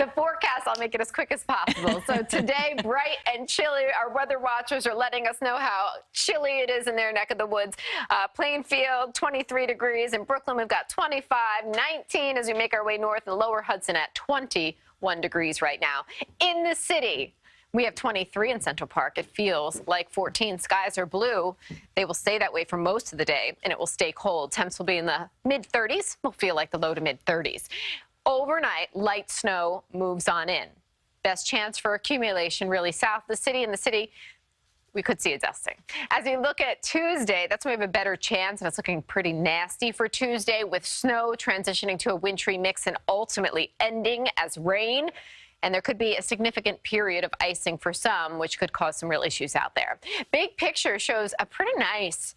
The forecast, I'll make it as quick as possible. So today, bright and chilly. Our weather watchers are letting us know how chilly it is in their neck of the woods. Plainfield, 23 degrees. In Brooklyn, we've got 25, 19 as we make our way north, and Lower Hudson at 21 degrees right now. In the city, we have 23 in Central Park. It feels like 14. Skies are blue. They will stay that way for most of the day, and it will stay cold. Temps will be in the mid-30s. Will feel like the low to mid-30s. Overnight, light snow moves on in. Best chance for accumulation really south of the city. In the city, we could see a dusting. As we look at Tuesday, that's when we have a better chance, and it's looking pretty nasty for Tuesday with snow transitioning to a wintry mix and ultimately ending as rain. And there could be a significant period of icing for some, which could cause some real issues out there. Big picture shows a pretty nice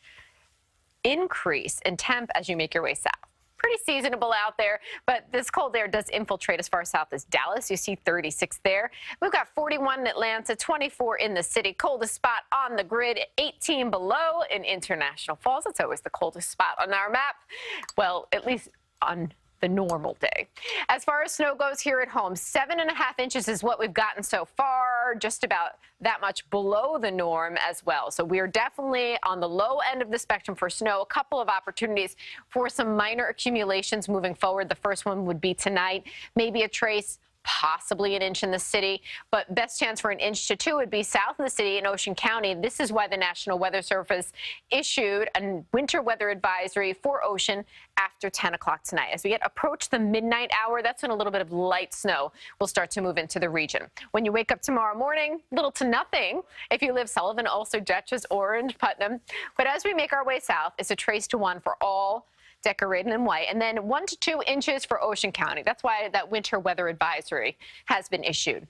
increase in temp as you make your way south. Pretty seasonable out there, but this cold air does infiltrate as far south as Dallas. You see 36 there. We've got 41 in Atlanta, 24 in the city. Coldest spot on the grid, 18 below in International Falls. It's always the coldest spot on our map. Well, at least on the normal day. As far as snow goes here at home, 7.5 inches is what we've gotten so far, just about that much below the norm as well. So we are definitely on the low end of the spectrum for snow. A couple of opportunities for some minor accumulations moving forward. The first one would be tonight, maybe a trace, possibly an inch in the city, but best chance for an inch to 2 would be south of the city in Ocean County. This is why the National Weather Service issued a winter weather advisory for Ocean after 10 o'clock tonight. As we approach the midnight hour, that's when a little bit of light snow will start to move into the region. When you wake up tomorrow morning, little to nothing if you live Sullivan, Ulster, Dutchess, Orange, Putnam. But as we make our way south, it's a trace to 1 for all decorated in white, and then 1 to 2 inches for Ocean County. That's why that winter weather advisory has been issued.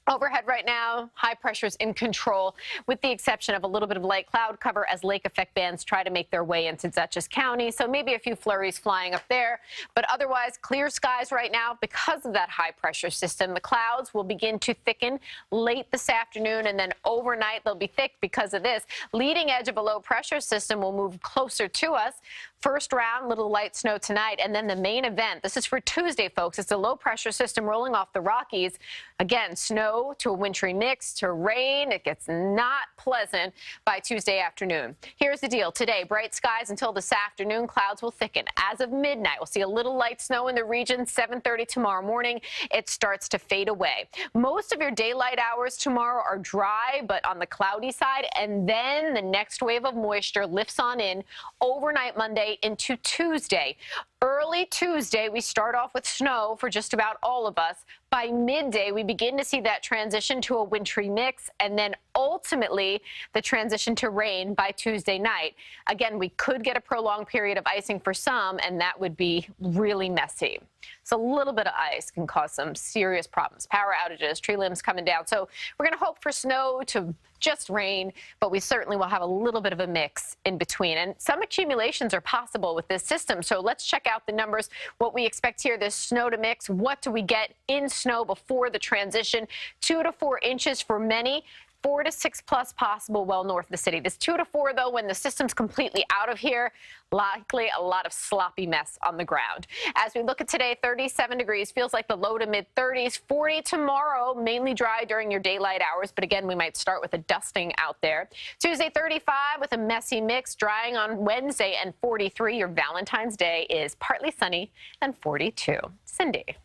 Overhead right now, high pressure's in control, with the exception of a little bit of light cloud cover as lake effect bands try to make their way into Dutchess County. So maybe a few flurries flying up there, but otherwise clear skies right now because of that high pressure system. The clouds will begin to thicken late this afternoon, and then overnight they'll be thick because of this. Leading edge of a low pressure system will move closer to us. First round, little light snow tonight, and then the main event. This is for Tuesday, folks. It's a low pressure system rolling off the Rockies. Again, snow to a wintry mix to rain. It gets not pleasant by Tuesday afternoon. Here's the deal. Today, bright skies until this afternoon. Clouds will thicken. As of midnight, we'll see a little light snow in the region. 7:30 tomorrow morning, it starts to fade away. Most of your daylight hours tomorrow are dry, but on the cloudy side, and then the next wave of moisture lifts on in overnight Monday into Tuesday. Early Tuesday, we start off with snow for just about all of us. By midday, we begin to see that transition to a wintry mix, and then ultimately the transition to rain by Tuesday night. Again, we could get a prolonged period of icing for some, and that would be really messy. So a little bit of ice can cause some serious problems. Power outages, tree limbs coming down. So we're going to hope for snow to just rain, but we certainly will have a little bit of a mix in between. And some accumulations are possible with this system. So let's check out the numbers, what we expect here, this snow to mix. What do we get in snow before the transition? 2 to 4 inches for many. 4 to 6 plus possible well north of the city. This 2 to 4, though, when the system's completely out of here, likely a lot of sloppy mess on the ground. As we look at today, 37 degrees, feels like the low to mid-30s. 40 tomorrow, mainly dry during your daylight hours, but again, we might start with a dusting out there. Tuesday, 35 with a messy mix, drying on Wednesday, and 43. Your Valentine's Day is partly sunny and 42. Cindy.